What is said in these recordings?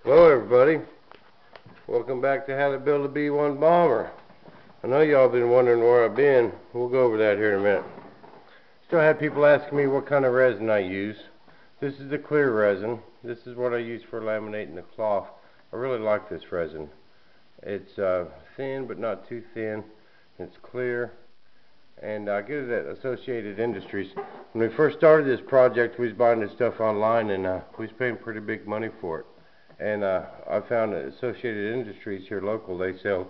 Hello everybody, welcome back to How to Build a B-1 Bomber. I know y'all been wondering where I've been. We'll go over that here in a minute. Still had people asking me what kind of resin I use. This is the clear resin. This is what I use for laminating the cloth. I really like this resin. It's thin but not too thin. It's clear, and I get it at Associated Industries. When we first started this project, we was buying this stuff online, and we was paying pretty big money for it. And I found that Associated Industries here local, they sell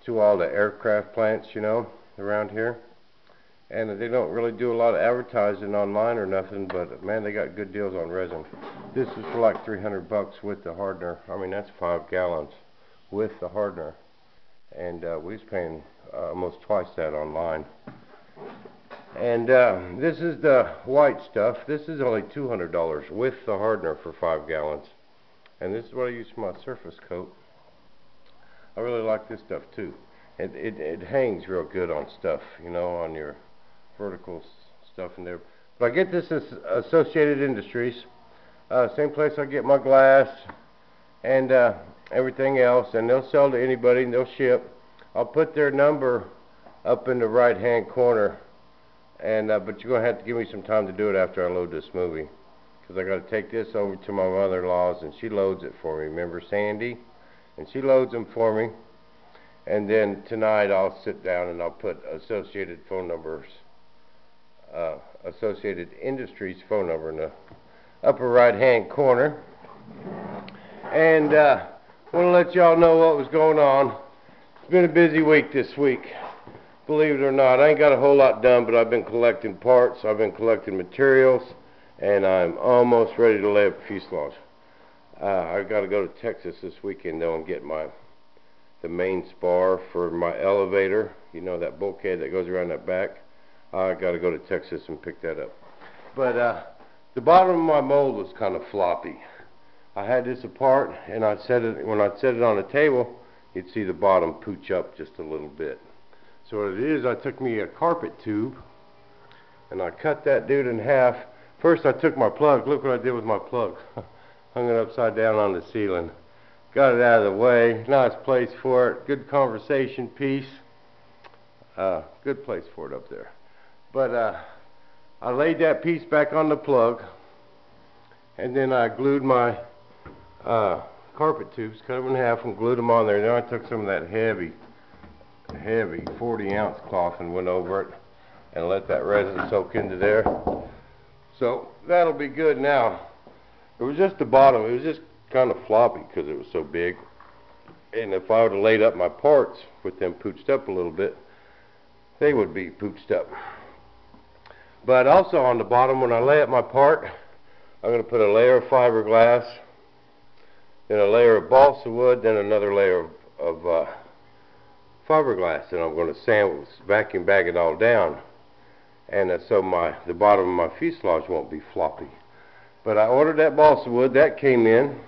to all the aircraft plants, you know, around here. And they don't really do a lot of advertising online or nothing, but man, they got good deals on resin. This is for like $300 with the hardener. I mean, that's 5 gallons with the hardener. And we was paying almost twice that online. And this is the white stuff. This is only $200 with the hardener for 5 gallons. And this is what I use for my surface coat. I really like this stuff too. It hangs real good on stuff, you know, on your vertical stuff in there. But I get this at Associated Industries. Same place I get my glass and everything else. And they'll sell to anybody and they'll ship. I'll put their number up in the right hand corner. And but you're going to have to give me some time to do it after I load this movie. Because I got to take this over to my mother-in-law's and she loads it for me. Remember Sandy? And she loads them for me. And then tonight I'll sit down and I'll put Associated phone numbers, Associated Industries phone number in the upper right-hand corner. And I want to let y'all know what was going on. It's been a busy week this week. Believe it or not, I ain't got a whole lot done, but I've been collecting parts, I've been collecting materials, and I'm almost ready to lay up fuselage. I got to go to Texas this weekend though and get the main spar for my elevator. You know, that bulkhead that goes around that back. I got to go to Texas and pick that up. But the bottom of my mold was kind of floppy. I had this apart, and when I set it on the table, you'd see the bottom pooch up just a little bit. So what it is, I took me a carpet tube, and I cut that dude in half. First I took my plug. Look what I did with my plug. Hung it upside down on the ceiling. Got it out of the way. Nice place for it. Good conversation piece. Good place for it up there. But I laid that piece back on the plug, and then I glued my carpet tubes, cut them in half and glued them on there. Then I took some of that heavy 40-ounce cloth and went over it and let that resin soak into there. So that'll be good now. It was just the bottom. It was just kind of floppy because it was so big. And if I would have laid up my parts with them pooched up a little bit, they would be pooched up. But also on the bottom, when I lay up my part, I'm going to put a layer of fiberglass, then a layer of balsa wood, then another layer of fiberglass, and I'm going to vacuum bag it all down. And so the bottom of my fuselage won't be floppy. But I ordered that balsa wood. That came in.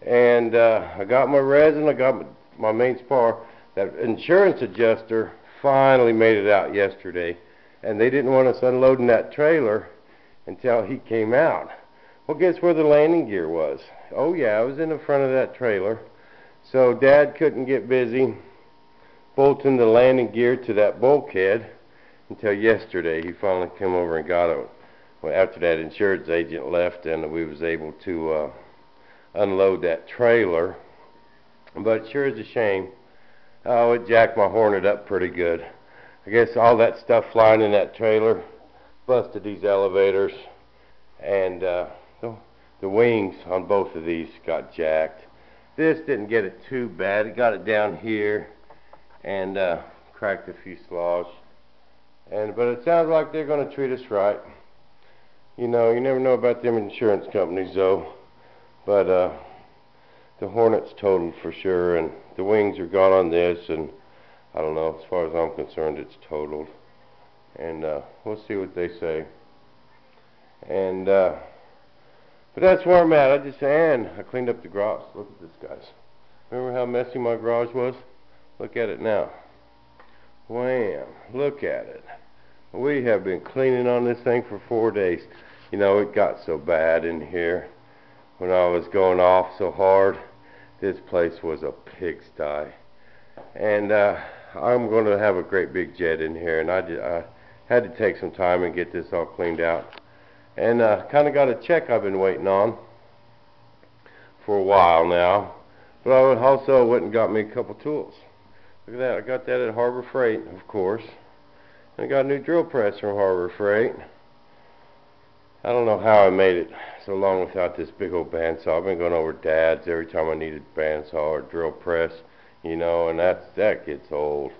And I got my resin. I got my main spar. That insurance adjuster finally made it out yesterday. And they didn't want us unloading that trailer until he came out. Well, guess where the landing gear was? Oh, yeah, I was in the front of that trailer. So Dad couldn't get busy bolting the landing gear to that bulkhead until yesterday. He finally came over and got it. Well, after that insurance agent left, and we was able to unload that trailer. But it sure is a shame. Oh, it jacked my Hornet up pretty good. I guess all that stuff flying in that trailer busted these elevators, and the wings on both of these got jacked. This didn't get it too bad. It got it down here and cracked the fuselage. But it sounds like they're going to treat us right. You know, you never know about them insurance companies though. But the Hornet's totaled for sure, and the wings are gone on this, and I don't know, as far as I'm concerned, it's totaled. And we'll see what they say. And but that's where I'm at. I cleaned up the garage. Look at this, guys. Remember how messy my garage was? Look at it now. Wham! Look at it. We have been cleaning on this thing for 4 days. You know, it got so bad in here. when I was going off so hard. This place was a pigsty. And I'm going to have a great big jet in here, and I had to take some time and get this all cleaned out. And kind of got a check I've been waiting on for a while now. But I also went and got me a couple tools. Look at that, I got that at Harbor Freight, of course. And I got a new drill press from Harbor Freight. I don't know how I made it so long without this big old bandsaw. I've been going over to Dad's every time I needed bandsaw or drill press, you know, and that gets old.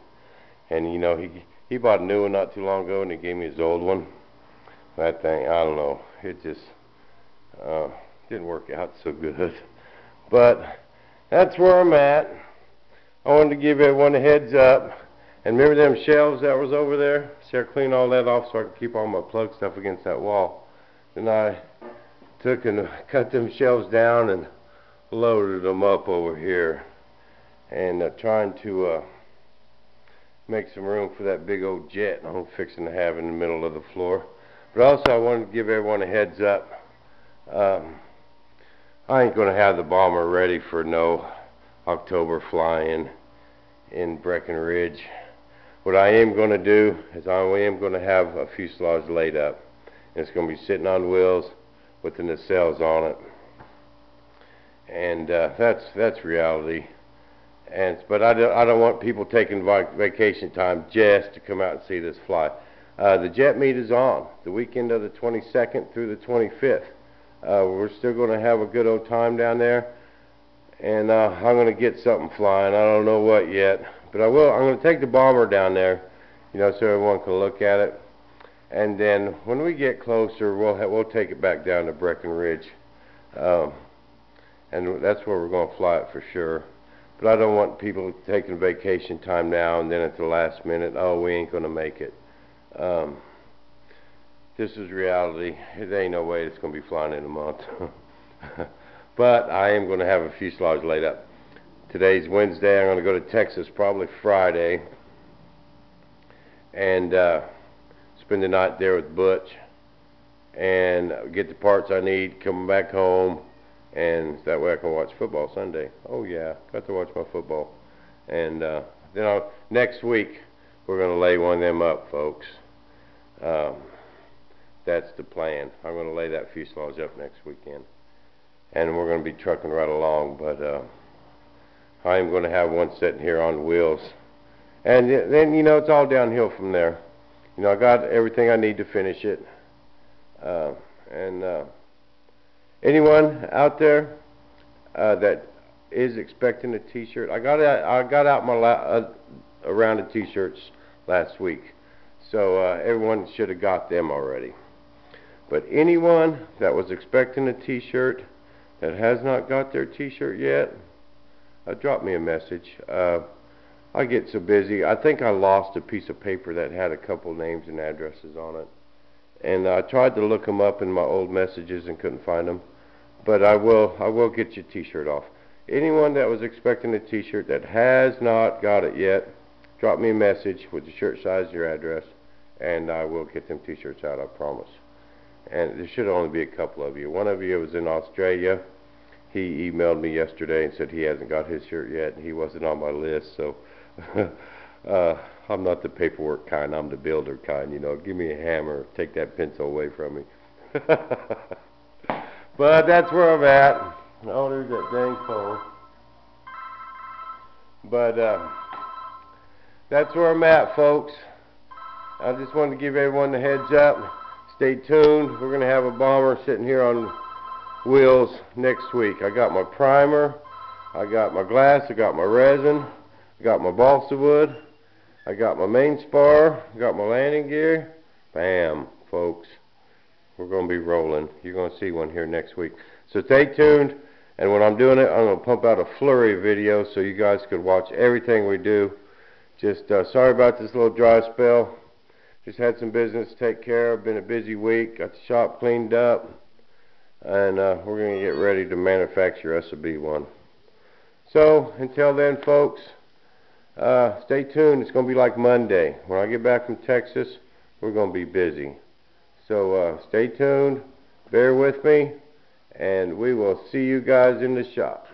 And you know, he bought a new one not too long ago, and he gave me his old one. That thing, I don't know, it just didn't work out so good. But that's where I'm at. I wanted to give everyone a heads up. And remember them shelves that was over there? See, I cleaned all that off so I could keep all my plug stuff against that wall. Then I took and cut them shelves down and loaded them up over here, and trying to make some room for that big old jet I'm fixing to have in the middle of the floor. But also I wanted to give everyone a heads up. I ain't going to have the bomber ready for no October fly-in in Breckenridge. What I am going to do is I am going to have a fuselage laid up. And it's going to be sitting on wheels with the nacelles on it. And that's reality. But I don't want people taking vacation time just to come out and see this fly. The jet meet is on the weekend of the 22nd through the 25th. We're still going to have a good old time down there. And I'm going to get something flying. I don't know what yet. But I will. I'm going to take the bomber down there, you know, so everyone can look at it. And then when we get closer, we'll take it back down to Breckenridge. And that's where we're going to fly it for sure. But I don't want people taking vacation time now and then at the last minute, oh, we ain't going to make it. This is reality. There ain't no way it's going to be flying in a month. But I am going to have a fuselage laid up. Today's Wednesday. I'm going to go to Texas probably Friday and spend the night there with Butch and get the parts I need, come back home, and that way I can watch football Sunday. Oh yeah, got to watch my football. And then next week we're going to lay one of them up, folks. That's the plan. I'm going to lay that fuselage up next weekend, and we're going to be trucking right along. But I am going to have one sitting here on wheels, and then, you know, it's all downhill from there. You know, I got everything I need to finish it. Anyone out there that is expecting a T-shirt, I got out my a round of T-shirts last week, so everyone should have got them already. But anyone that was expecting a T-shirt that has not got their T-shirt yet, drop me a message. I get so busy. I think I lost a piece of paper that had a couple names and addresses on it. And I tried to look them up in my old messages and couldn't find them. But I will get your T-shirt off. Anyone that was expecting a T-shirt that has not got it yet, drop me a message with the shirt size and your address, and I will get them T-shirts out, I promise. And there should only be a couple of you. One of you was in Australia. He emailed me yesterday and said he hasn't got his shirt yet, and he wasn't on my list, so I'm not the paperwork kind, I'm the builder kind, you know. Give me a hammer, take that pencil away from me. But that's where I'm at. Oh, there's that dang phone. But that's where I'm at, folks. I just wanted to give everyone the heads up. Stay tuned. We're going to have a bomber sitting here on wheels next week. I got my primer, I got my glass, I got my resin, I got my balsa wood, I got my main spar, I got my landing gear. Bam, folks. We're going to be rolling. You're going to see one here next week. So stay tuned, and when I'm doing it, I'm going to pump out a flurry of videos so you guys could watch everything we do. Just sorry about this little dry spell. Just had some business to take care of. Been a busy week. Got the shop cleaned up. And we're going to get ready to manufacture us a B1. So, until then, folks, stay tuned. It's going to be like Monday. When I get back from Texas, we're going to be busy. So, stay tuned. Bear with me. and we will see you guys in the shop.